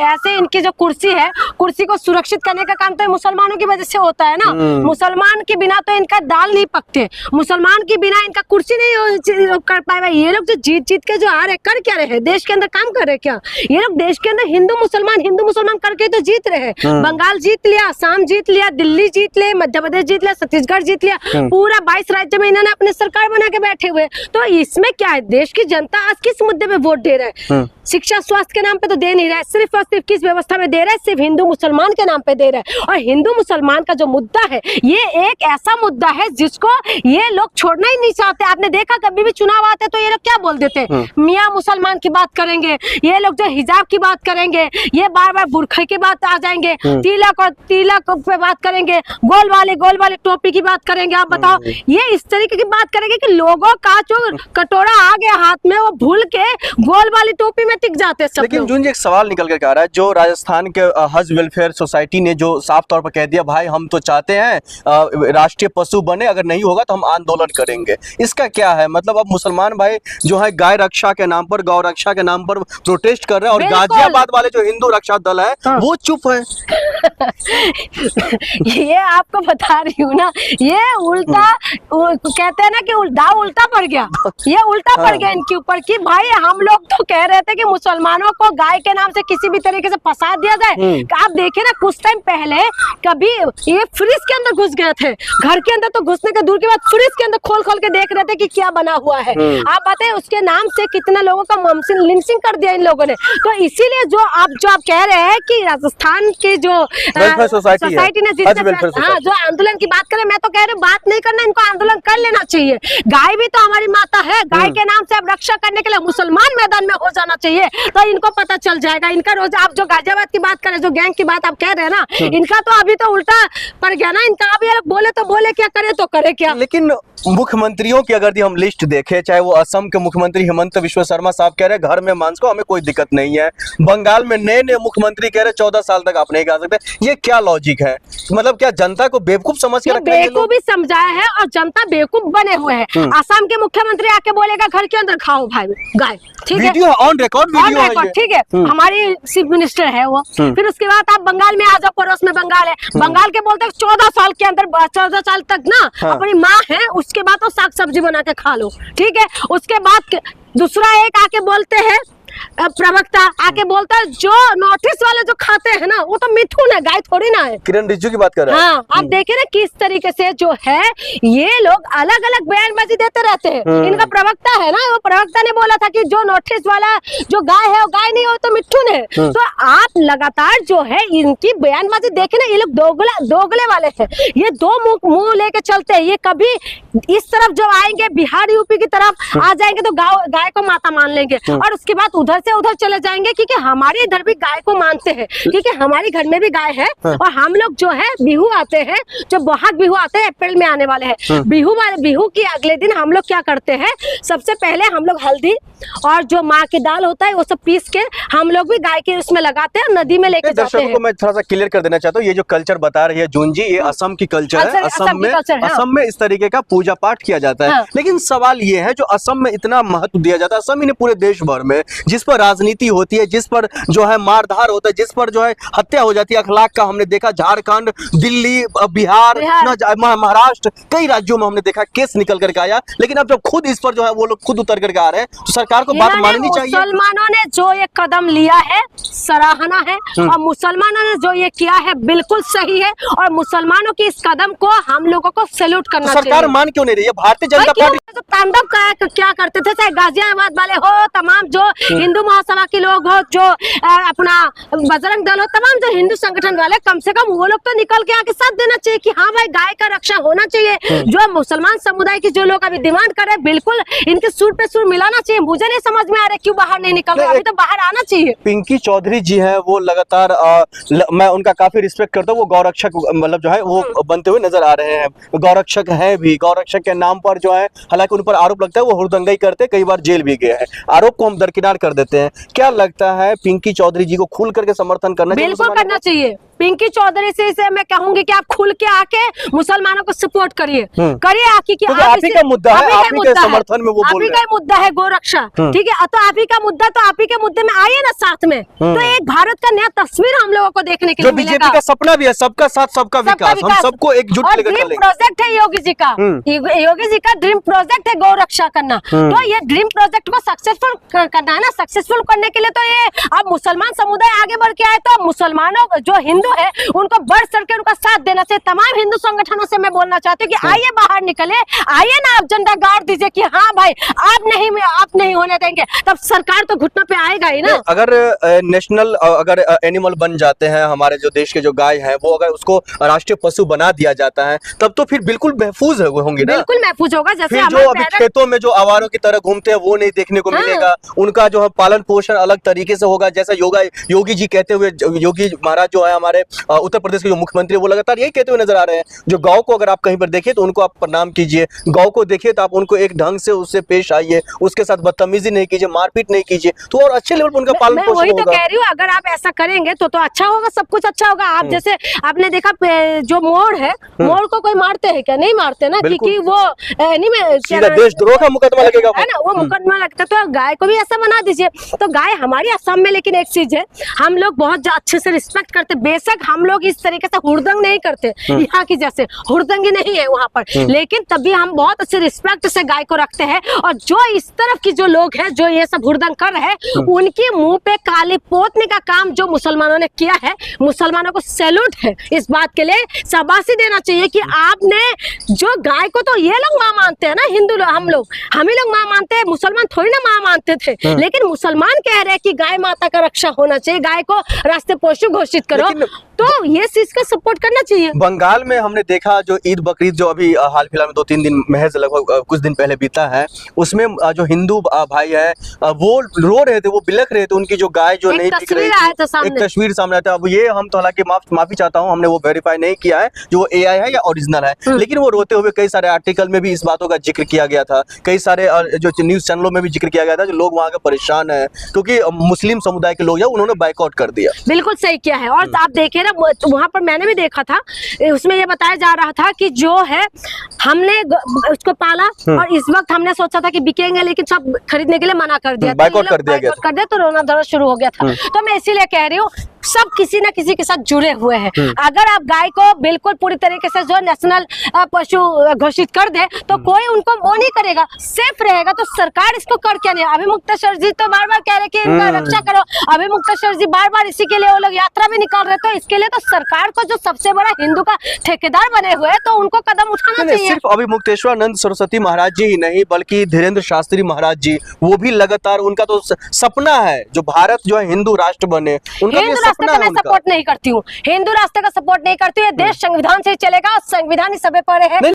ऐसे इनकी जो कुर्सी है, कुर्सी को सुरक्षित करने का काम तो मुसलमानों की वजह से होता है ना। मुसलमान के बिना तो इनका दाल नहीं पकते, मुसलमान के बिना इनका कुर्सी नहीं कर पाएगा। ये लोग जो जीत जीत के जो आ रहे, कर क्या रहे, देश के अंदर काम कर रहे क्या? ये लोग देश के अंदर हिंदू मुसलमान करके तो जीत रहे। बंगाल जीत लिया, असम जीत लिया, दिल्ली जीत लिया, मध्य प्रदेश जीत लिया, छत्तीसगढ़ जीत लिया, पूरा 22 राज्य में इन्होंने अपनी सरकार बना के बैठे हुए। तो इसमें क्या है, देश की जनता आज किस मुद्दे पे वोट दे रहा है? शिक्षा स्वास्थ्य के नाम पे तो दे नहीं रहा है, सिर्फ और सिर्फ किस व्यवस्था में दे रहा है, सिर्फ हिंदू मुसलमान के नाम पे दे रहा है। और हिंदू मुसलमान का जो मुद्दा है, ये एक ऐसा मुद्दा है जिसको ये लोग छोड़ना ही नहीं चाहते। आपने देखा कभी भी चुनाव आते तो ये लोग क्या बोल देते हैं, मियाँ मुसलमान की बात करेंगे, ये लोग जो हिजाब की बात करेंगे, ये बार बार बुरखे की बात आ जाएंगे, तिलक पे बात करेंगे, गोल वाले टोपी की बात करेंगे। आप बताओ, ये इस तरीके की बात करेंगे कि लोगों का जो कटोरा आ गया हाथ में, वो भूल के गोल वाली टोपी में टिक जाते हैं सब। लेकिन जून जी, एक सवाल निकल कर आ रहा है, जो राजस्थान के हज वेलफेयर सोसाइटी ने जो साफ तौर पर कह दिया, भाई हम तो चाहते हैं राष्ट्रीय पशु बने, अगर नहीं होगा तो हम आंदोलन करेंगे। इसका क्या है मतलब? अब मुसलमान भाई जो है गाय रक्षा के नाम पर, गौ रक्षा के नाम पर प्रोटेस्ट कर रहे हैं, और गाजियाबाद वाले जो हिंदू रक्षा दल है वो चुप है। ये आपको बता रही हूँ ना, ये उल्टा कहते हैं ना कि उल्टा पड़ गया, ये उल्टा पड़ गया इनके ऊपर कि भाई हम लोग तो कह रहे थे कि मुसलमानों को गाय के नाम से किसी भी तरीके से फंसा दिया जाए। आप देखे ना, कुछ टाइम पहले कभी ये फ्रिज के अंदर घुस गए थे, घर के अंदर तो घुसने के दूर की बात, फ्रिज के अंदर खोल के देख रहे थे कि क्या बना हुआ है। आप बताए उसके नाम से कितने लोगों का लिंचिंग कर दिया इन लोगों ने। तो इसीलिए जो आप कह रहे हैं कि राजस्थान की जो सोसाइटी ने जो आंदोलन की बात करें, मैं तो कह रही हूँ बात नहीं करना, इनको आंदोलन कर लेना चाहिए। गाय भी तो हमारी माता है, गाय के नाम से अब रक्षा करने के लिए मुसलमान मैदान में हो जाना चाहिए, तो इनको पता चल जाएगा। इनका रोज आप जो गाजियाबाद की बात करें, जो गैंग की बात आप कह रहे हैं ना, इनका तो अभी तो उल्टा पड़ गया ना इनका। अभी बोले तो बोले क्या, करे तो करे क्या। लेकिन मुख्यमंत्रियों की अगर हम लिस्ट देखें, चाहे वो असम के मुख्यमंत्री हेमंत बिश्व शर्मा साहब कह रहे हैं घर में मांस को हमें कोई दिक्कत नहीं है, बंगाल में नए मुख्यमंत्री कह रहे 14 साल तक आप नहीं खा सकते। ये क्या लॉजिक है? मतलब क्या जनता को बेवकूफ समझ के रखते हैं? बेवकूफ भी समझाया है और जनता बेवकूफ बने हुए हैं। असम के मुख्यमंत्री आके बोलेगा घर के अंदर खाओ भाई गाय, ठीक है, वीडियो ऑन रिकॉर्ड वीडियो, ठीक है, हमारी चीफ मिनिस्टर है वो। फिर उसके बाद आप बंगाल में आ जाओ, पड़ोस में बंगाल है, बंगाल के बोलते 14 साल के अंदर, 14 साल तक ना अपनी माँ है, उसके बाद तो साग सब्जी बना के खा लो, ठीक है। उसके बाद दूसरा एक आके बोलते हैं, प्रवक्ता आके बोलता है जो नोटिस वाले जो खाते हैं ना, वो तो मिथुन है, गाय थोड़ी ना है। किरण रिजिजू की बात कर रहे हैं। हाँ, आप देखे ना किस तरीके से जो है ये लोग अलग अलग बयानबाजी देते रहते हैं। इनका प्रवक्ता है ना, वो प्रवक्ता ने बोला था कि जो नोटिस वाला जो गाय है वो गाय नहीं हो तो मिथुन है। तो आप लगातार जो है इनकी बयानबाजी देखे ना, ये लोग दोगले वाले हैं। ये दो मुंह लेके चलते हैं। ये कभी इस तरफ जो आएंगे, बिहार यूपी की तरफ आ जाएंगे तो गाय को माता मान लेंगे, और उसके बाद उधर से उधर चले जाएंगे, क्योंकि हमारे इधर भी गाय को मानते हैं, क्योंकि हमारे घर में भी गाय है। और हम लोग जो है बिहू आते हैं, जो बहाग बिहू आते हैं, अप्रैल में आने वाले हैं, बिहू की अगले दिन हम लोग क्या करते हैं, सबसे पहले हम लोग हल्दी और जो माँ की दाल होता है वो सब पीस के हम लोग भी गाय के उसमें लगाते हैं, नदी में लेके जाते हैं। को मैं थोड़ा सा क्लियर कर देना चाहता हूँ, ये जो कल्चर बता रही है जून जी, ये असम की कल्चर है। असम में इस तरीके का पूजा पाठ किया जाता है। लेकिन सवाल ये है, जो असम में इतना महत्व दिया जाता है, असम ही नहीं पूरे देश भर में, जिस पर राजनीति होती है, जिस पर जो है मारधार होता है, जिस पर जो है हत्या हो जाती है अखलाक का, हमने देखा झारखंड, दिल्ली, बिहार, महाराष्ट्र, कई राज्यों में हमने देखा केस निकल करके आया। लेकिन अब जब खुद इस पर जो है वो लोग खुद उतर करके आ रहे हैं, तो सरकार को बात माननी चाहिए। मुसलमानों ने जो ये कदम लिया है सराहना है, और मुसलमानों ने जो ये किया है बिल्कुल सही है, और मुसलमानों के इस कदम को हम लोगों को सैल्यूट करना चाहिए। सरकार मान क्यों नहीं रही है? भारतीय जनता पार्टी तो तांडव क्या करते थे, चाहे गाजियाबाद वाले हो, तमाम जो हिंदू महासभा के लोग हो, जो अपना बजरंग दल हो, तमाम जो हिंदू संगठन वाले, कम से कम वो लोग तो निकल के आके साथ देना चाहिए कि हाँ भाई गाय का रक्षा होना चाहिए। जो मुसलमान समुदाय की जो लोग अभी डिमांड कर रहे हैं, बिल्कुल इनके सुर पे सुर मिलाना चाहिए। मुझे नहीं समझ में आ रहा क्यों बाहर नहीं निकल रहे, अभी तो बाहर आना चाहिए। पिंकी चौधरी जी है, वो लगातार मैं उनका काफी रिस्पेक्ट करता हूँ, वो गौरक्षक मतलब जो है वो बनते हुए नजर आ रहे हैं, गौरक्षक है भी, गौरक्षक के नाम पर जो है, हालांकि उन पर आरोप लगता है वो हुड़दंगई करते, कई बार जेल भी गए हैं, आरोप को हम दरकिनार कर देते हैं। क्या लगता है पिंकी चौधरी जी को खुल करके समर्थन करना चाहिए? बिल्कुल करना चाहिए। पिंकी चौधरी से मैं कहूंगी कि आप खुल के आके मुसलमानों को सपोर्ट करिए, करिए आके कि आप ही का मुद्दा है, आप ही के समर्थन में वो बोल रहे हैं। आप ही का मुद्दा है गोरक्षा, ठीक है, तो आप ही का मुद्दा, तो आप ही के मुद्दे में आइए ना साथ में। तो एक भारत का नया तस्वीर हम लोगों को देखने के लिए मिलेगा। बीजेपी का सपना भी है सबका साथ सबका विकास, हम सबको एकजुट लेकर चलेंगे। प्रोजेक्ट है योगी जी का, योगी जी का ड्रीम प्रोजेक्ट है गौ रक्षा करना। तो ये ड्रीम प्रोजेक्ट को सक्सेसफुल करना है ना। सक्सेसफुल करने के लिए तो ये अब मुसलमान समुदाय आगे बढ़ के आए, तो मुसलमानों जो हिंदू है उनको बढ़ चढ़ के उनका साथ देना चाहिए। तमाम हिंदू संगठनों से मैं बोलना चाहती हूँ कि आइए बाहर निकले, आइए ना, आप झंडा गाड़ दीजिए कि हाँ भाई आप नहीं होने देंगे, तब सरकार तो घुटनों पे आएगा ही ना। अगर नेशनल अगर एनिमल बन जाते हैं हमारे जो देश के जो गाय हैं, वो अगर उसको राष्ट्रीय पशु बना दिया जाता है, तब तो फिर बिल्कुल महफूज होंगे ना। बिल्कुल महफूज होगा। जैसे जो अभी खेतों में जो आवारों की तरह घूमते हैं वो नहीं देखने को मिलेगा, उनका जो है पालन पोषण अलग तरीके से होगा। जैसा योगी जी कहते हुए, योगी महाराज जो है हमारे उत्तर प्रदेश के जो मुख्यमंत्री, वो लगातार यही कहते हुए नजर आ रहे हैं, जो गौ को अगर आप कहीं पर देखिए तो उनको आप प्रणाम कीजिए, गौ को देखिए तो आप उनको एक ढंग से उससे पेश आइए, उसके साथ बदतमीजी नहीं कीजिए, मारपीट नहीं कीजिए, तो और अच्छे लेवल पर उनका पालन पोषण होगा। वही तो कह रही हूँ, अगर आप ऐसा करेंगे तो अच्छा होगा, सब कुछ अच्छा होगा। आप जैसे आपने देखा जो मोर है, मोर को कोई मारते हैं क्या? नहीं मारते ना, क्योंकि वो देशद्रोह का मुकदमा लगेगा है ना, वो मुकदमा लगता है। तो गाय को भी ऐसा बना दीजिए। तो गाय हमारी असम में, लेकिन एक चीज है, हम लोग बहुत अच्छे से रिस्पेक्ट करते। बेशक हम लोग इस तरीके से हुड़दंग नहीं करते, यहाँ की जैसे हुड़दंगी नहीं है वहाँ पर, लेकिन तभी हम बहुत अच्छे रिस्पेक्ट से गाय को रखते हैं। और जो इस तरफ की जो लोग हैं जो ये सब हुड़दंग कर रहे हैं, उनके मुंह पे काली पोतने का काम जो मुसलमानों ने किया है, मुसलमानों को सैल्यूट है। इस बात के लिए शाबाशी देना चाहिए कि आपने जो गाय को, तो ये लोग माँ मानते हैं ना, हिंदू लोग, हम ही लोग माँ मानते हैं, मुसलमान थोड़ी ना माँ मानते थे। लेकिन मुसलमान कह रहे हैं कि गाय माता का रक्षा होना चाहिए, गाय को रास्ते पोषु घोषित करो, तो ये चीज का सपोर्ट करना चाहिए। बंगाल में हमने देखा जो ईद बकरीद जो अभी हाल फिलहाल में 2-3 दिन महज लगभग कुछ दिन पहले बीता है, उसमें जो हिंदू भाई है वो रो रहे थे, वो बिलख रहे थे, उनकी जो गाय जो नहीं दिख रही थी, एक तस्वीर सामने आता है। अब ये हम तो हालांकि माफी चाहता हूँ, हमने वो वेरीफाई नहीं किया है जो वो AI है या ओरिजिनल है, लेकिन वो रोते हुए कई सारे आर्टिकल में भी इस बातों का जिक्र किया गया था, कई सारे जो न्यूज चैनलों में भी जिक्र किया गया था, जो लोग वहाँ के परेशान है क्योंकि मुस्लिम समुदाय के लोग उन्होंने बाइकआउट कर दिया। बिल्कुल सही किया है। और आप देखे ना, वहाँ पर मैंने भी देखा था, उसमें ये बताया जा रहा था कि जो है हमने उसको पाला और इस वक्त हमने सोचा था कि बिकेंगे, लेकिन सब खरीदने के लिए मना कर दिया, बाइकआउट कर दिया, तो रोना धोना शुरू हो गया था। तो मैं इसीलिए कह रही हूँ, सब किसी न किसी के साथ जुड़े हुए हैं। अगर आप गाय को बिल्कुल पूरी तरीके से जो नेशनल पशु घोषित कर दे, तो कोई उनको वो नहीं करेगा, सेफ रहेगा। तो सरकार इसको कर क्या नहीं? अभी मुक्तेश्वर जी तो बार बार कह रहे कि इनका रक्षा करो, अभी मुक्तेश्वर जी बार बार इसी के लिए वो लोग यात्रा भी निकाल रहे। तो इसके लिए तो सरकार को, जो सबसे बड़ा हिंदू का ठेकेदार बने हुए हैं, तो उनको कदम उठाना चाहिए। सिर्फ अभी मुक्तेश्वरानंद सरस्वती महाराज जी ही नहीं, बल्कि धीरेन्द्र शास्त्री महाराज जी, वो भी लगातार, उनका तो सपना है जो भारत जो है हिंदू राष्ट्र बने, उनका मैं सपोर्ट नहीं करती हूँ, हिंदू राष्ट्र का सपोर्ट नहीं करती हूँ। देश संविधान से चलेगा, संविधान ही सब पे है।